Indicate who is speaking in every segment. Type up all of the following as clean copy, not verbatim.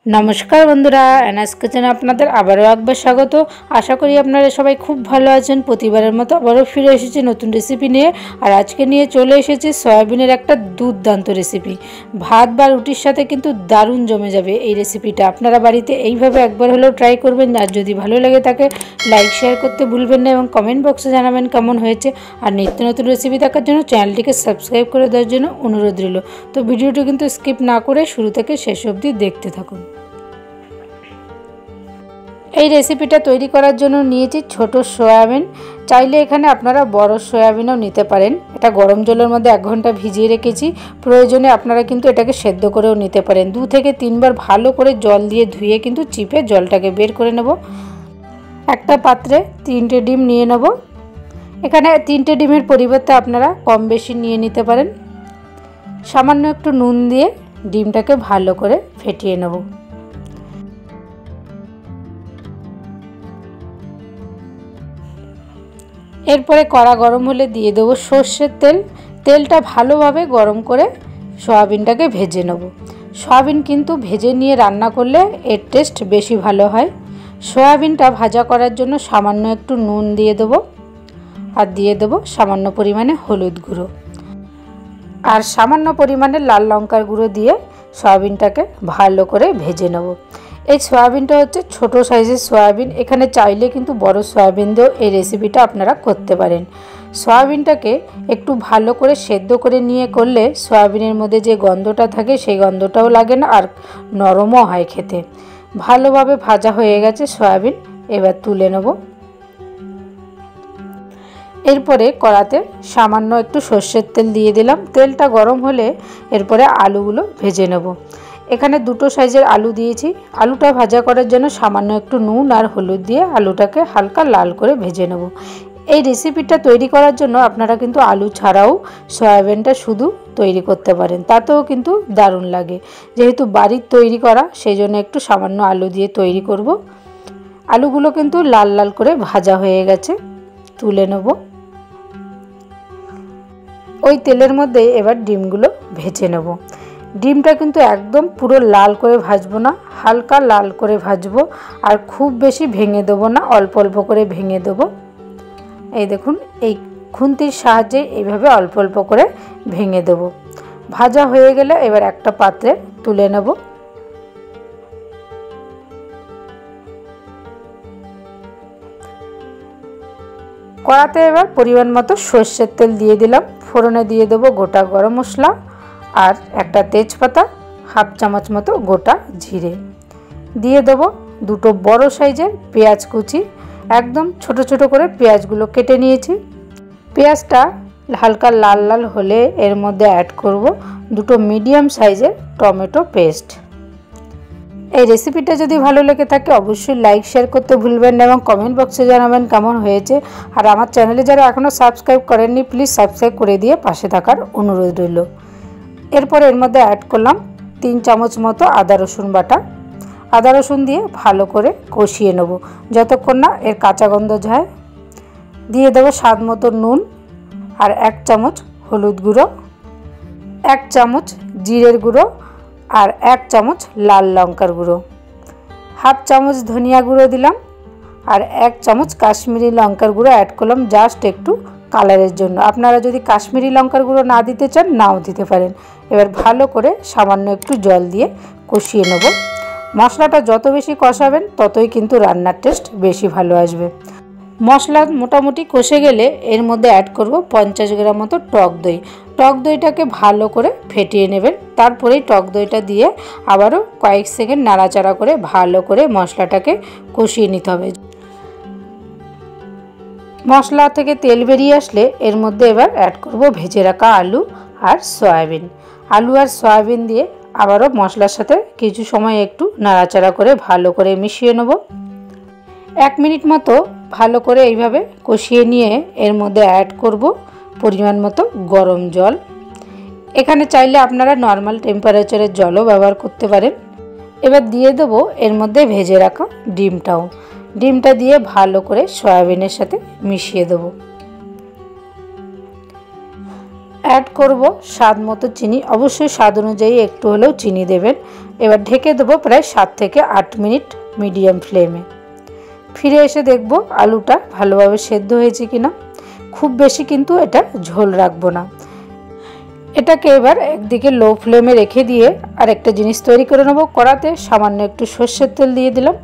Speaker 1: नमस्कार बंधुरा एनएस किचेने आपनादेर आबारो एकबार स्वागत। आशा करी आपनारा सबाई खूब भालो आछेन। प्रतिबारेर मतो आबारो फिरे एसेछि नतुन रेसिपि निये। और आजके निये चले एसेछि सयाबिनेर एकटा दुर्दान्त रेसिपि। भात बा रुटिर साथे किन्तु दारुण जमे जाबे एई रेसिपिटा। आपनारा बाड़ीते एइभाবে एकबार हलेও ट्राई करबेन। और यदि भालो लागे ताके लाइक शेयर करते भुलबेन ना एबं कमेंट बक्से जानाबेन केमन हयेছে। और नित्य नतुन रेसिपि देखार जोन्नो चैनलटिके सबस्क्राइब करे देওয়ার জন্য अनुरोध रइल। तो भिडियोटी किन्तु स्किप ना करे शुरू थेके शेष अब्दि देखते थाकुन। এই রেসিপিটা তৈরি করার জন্য নিয়েছি ছোট সয়াবিন। চাইলে এখানে আপনারা বড় সয়াবিনও নিতে পারেন। এটা গরম জলের মধ্যে 1 ঘন্টা ভিজিয়ে রেখেছি। প্রয়োজনে আপনারা কিন্তু এটাকে সেদ্ধ করেও নিতে পারেন। 2 থেকে 3 বার ভালো করে জল দিয়ে ধুয়ে কিন্তু চিপে জলটাকে বের করে নেব। একটা পাত্রে 3টে ডিম নিয়ে নেব। এখানে 3টে ডিমের পরিবর্তে আপনারা কম বেশি নিয়ে নিতে পারেন। সামান্য একটু নুন দিয়ে ডিমটাকে ভালো করে ফেটিয়ে নেব। এরপরে কড়া গরম হলে দিয়ে দেব সরষের তেল। তেলটা ভালোভাবে গরম করে সয়াবিনটাকে ভেজে নেব। সয়াবিন কিন্তু ভেজে নিয়ে রান্না করলে এর টেস্ট বেশি ভালো হয়। সয়াবিনটা ভাজা করার জন্য সামান্য একটু নুন দিয়ে দেব। আর দিয়ে দেব সামান্য পরিমাণে হলুদ গুঁড়ো আর সামান্য পরিমাণে লাল লঙ্কার গুঁড়ো দিয়ে সয়াবিনটাকে ভালো করে ভেজে নেব। এই সয়াবিনটা হচ্ছে ছোট সাইজের সয়াবিন। এখানে চাইলে কিন্তু বড় সয়াবিন দিয়েও এই রেসিপিটা আপনারা করতে পারেন। সয়াবিনটাকে একটু ভালো করে সেদ্ধ করে নিয়ে করলে সয়াবিনের মধ্যে যে গন্ধটা থাকে সেই গন্ধটাও লাগে না আর নরমও হয় খেতে। ভালোভাবে ভাজা হয়ে গেছে সয়াবিন, এবার তুলে নেব। এরপরে কড়াতে সামান্য একটু সরষের তেল দিয়ে দিলাম। তেলটা গরম হলে এরপরে আলুগুলো ভেজে নেব। এখানে 2টো সাইজের আলু দিয়েছি। আলুটা ভাজা করার জন্য সামান্য একটু নুন আর হলুদ দিয়ে আলুটাকে হালকা লাল করে ভেজে নেব। এই রেসিপিটা তৈরি করার জন্য আপনারা কিন্তু আলু ছাড়াও সয়াবিনটা শুধু তৈরি করতে পারেন, তাতেও কিন্তু দারুণ লাগে। যেহেতু বাড়ির তৈরি করা সেই জন্য একটু সামান্য আলু দিয়ে তৈরি করব। আলুগুলো কিন্তু লাল লাল করে ভাজা হয়ে গেছে, তুলে নেব। ওই তেলের মধ্যে এবার ডিমগুলো ভেজে নেব। ডিমটা কিন্তু একদম পুরো লাল করে ভাজবো না, হালকা লাল করে ভাজবো। আর খুব বেশি ভেঙে দেবো না, অল্প অল্প করে ভেঙে দেবো। এই দেখুন, এই খুন্তির সাহায্যে এইভাবে অল্প অল্প করে ভেঙে দেবো। ভাজা হয়ে গেলে এবার একটা পাত্রে তুলে নেব। কড়াতে এবার পরিমাণ মতো সরষের তেল দিয়ে দিলাম। ফোড়নে দিয়ে দেবো গোটা গরম মশলা আর একটা তেজপাতা, হাফ চামচ মতো গোটা জিরে। দিয়ে দেবো 2টো বড় সাইজের পেঁয়াজ কুচি। একদম ছোট ছোট করে পেঁয়াজগুলো কেটে নিয়েছি। পেঁয়াজটা হালকা লাল লাল হলে এর মধ্যে অ্যাড করব 2টো মিডিয়াম সাইজের টমেটো পেস্ট। এই রেসিপিটা যদি ভালো লেগে থাকে অবশ্যই লাইক শেয়ার করতে ভুলবেন না এবং কমেন্ট বক্সে জানাবেন কেমন হয়েছে। আর আমার চ্যানেলে যারা এখনও সাবস্ক্রাইব করেননি প্লিজ সাবস্ক্রাইব করে দিয়ে পাশে থাকার অনুরোধ রইল। এরপর এর মধ্যে অ্যাড করলাম 3 চামচ মতো আদা রসুন বাটা। আদা রসুন দিয়ে ভালো করে কষিয়ে নেব যতক্ষণ না এর কাঁচা গন্ধ যায়। দিয়ে দেবো স্বাদ মতো নুন আর 1 চামচ হলুদ গুঁড়ো, 1 চামচ জিরের গুঁড়ো আর 1 চামচ লাল লঙ্কার গুঁড়ো, হাফ চামচ ধনিয়া গুঁড়ো দিলাম আর 1 চামচ কাশ্মীরি লঙ্কার গুঁড়ো অ্যাড করলাম জাস্ট একটু কালারের জন্য। আপনারা যদি কাশ্মীরি লঙ্কার গুঁড়ো না দিতে চান নাও দিতে পারেন। এবার ভালো করে সামান্য একটু জল দিয়ে কষিয়ে নেব। মশলাটা যত বেশি কষাবেন ততই কিন্তু রান্নার টেস্ট বেশি ভালো আসবে। মশলা মোটামুটি কষে গেলে এর মধ্যে অ্যাড করব 50 গ্রাম মতো টক দই। টক দইটাকে ভালো করে ফেটিয়ে নেবেন। তারপরেই টক দইটা দিয়ে আবারও কয়েক সেকেন্ড নাড়াচাড়া করে ভালো করে মশলাটাকে কষিয়ে নিতে হবে। মশলা থেকে তেল বেরিয়ে আসলে এর মধ্যে এবার অ্যাড করব ভেজে রাখা আলু আর সয়াবিন। আলু আর সয়াবিন দিয়ে আবারও মশলার সাথে কিছু সময় একটু নাড়াচাড়া করে ভালো করে মিশিয়ে নেব। 1 মিনিট মতো ভালো করে এইভাবে কষিয়ে নিয়ে এর মধ্যে অ্যাড করব পরিমাণ মতো গরম জল। এখানে চাইলে আপনারা নর্মাল টেম্পারেচারের জলও ব্যবহার করতে পারেন। এবার দিয়ে দেবো এর মধ্যে ভেজে রাখা ডিমটাও। ডিমটা দিয়ে ভালো করে সয়াবিনের সাথে মিশিয়ে দেব। ऐड करब स्वाद मतो चीनी अवश्य स्वाद अनुयायी एकटू हलेও चीनी देवें এবার ঢেকে দেবো প্রায় 7 থেকে 8 মিনিট মিডিয়াম ফ্লেমে। ফিরে এসে দেখব আলুটা ভালোভাবে সেদ্ধ হয়েছে কিনা। খুব বেশি কিন্তু এটা ঝোল রাখবো না। এটাকে এবার একদিকে লো ফ্লেমে রেখে দিয়ে আর একটা জিনিস তৈরি করে নেব। কড়াতে সামান্য একটু সর্ষের তেল দিয়ে দিলাম।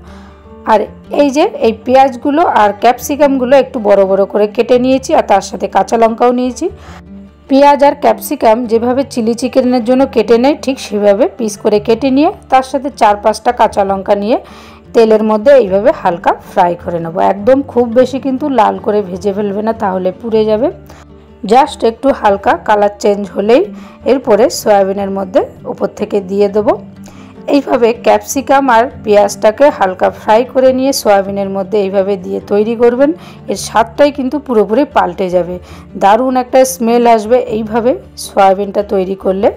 Speaker 1: আর এই যে এই পেঁয়াজগুলো আর ক্যাপসিকামগুলো একটু বড় বড় করে কেটে নিয়েছি, আর তার সাথে কাঁচা লঙ্কাও নিয়েছি। পেঁয়াজ আর ক্যাপসিকাম যেভাবে চিলি চিকেনের জন্য কেটে নেয় ঠিক সেভাবে পিস করে কেটে নিয়ে তার সাথে 4-5টা কাঁচা লঙ্কা নিয়ে তেলের মধ্যে এইভাবে হালকা ফ্রাই করে নেব। একদম খুব বেশি কিন্তু লাল করে ভেজে ফেলবে না, তাহলে পুড়ে যাবে। জাস্ট একটু হালকা কালার চেঞ্জ হলেই এরপরে সয়াবিনের মধ্যে উপর থেকে দিয়ে দেবো। এইভাবে ক্যাপসিকাম আর পেঁয়াজটাকে হালকা ফ্রাই করে নিয়ে সয়াবিনের মধ্যে এইভাবে দিয়ে তৈরি করবেন। এর স্বাদটাই কিন্তু পুরোপুরি পাল্টে যাবে, দারুণ একটা স্মেল আসবে এইভাবে সয়াবিনটা তৈরি করলে।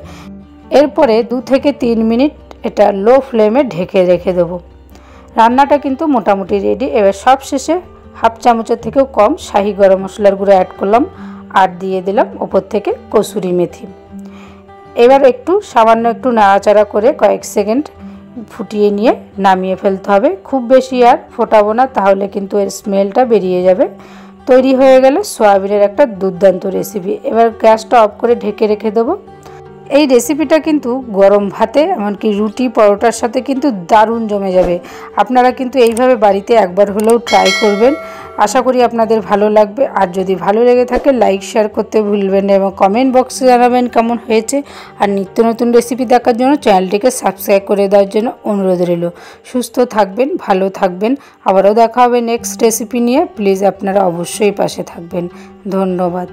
Speaker 1: এরপরে 2 থেকে 3 মিনিট এটা লো ফ্লেমে ঢেকে রেখে দেবো। রান্নাটা কিন্তু মোটামুটি রেডি। এবার সব শেষে 1/2 চামচের থেকেও কম শাহি গরম মশলার গুঁড়ো অ্যাড করলাম, আর দিয়ে দিলাম ওপর থেকে কসুরি মেথি। এবার একটু সামান্য একটু নাড়াচাড়া করে কয়েক সেকেন্ড ফুটিয়ে নিয়ে নামিয়ে ফেলতে হবে। খুব বেশি আর ফোটাবো না, তাহলে কিন্তু এর স্মেলটা বেরিয়ে যাবে। তৈরি হয়ে গেল সয়াবিনের একটা দুর্দান্ত রেসিপি। এবার গ্যাসটা অফ করে ঢেকে রেখে দেবো। এই রেসিপিটা কিন্তু গরম ভাতে এমনকি রুটি পরোটার সাথে কিন্তু দারুণ জমে যাবে। আপনারা কিন্তু এইভাবে বাড়িতে একবার হলেও ট্রাই করবেন। আশা করি আপনাদের ভালো লাগবে। আর যদি ভালো লেগে থাকে লাইক শেয়ার করতে ভুলবেন না এবং কমেন্ট বক্সে জানাবেন কেমন হয়েছে। আর নিত্য নতুন রেসিপি দেখার জন্য চ্যানেলটিকে সাবস্ক্রাইব করে দেওয়ার জন্য অনুরোধ রইল। সুস্থ থাকবেন, ভালো থাকবেন। আবারও দেখা হবে নেক্সট রেসিপি নিয়ে। প্লিজ আপনারা অবশ্যই পাশে থাকবেন। ধন্যবাদ।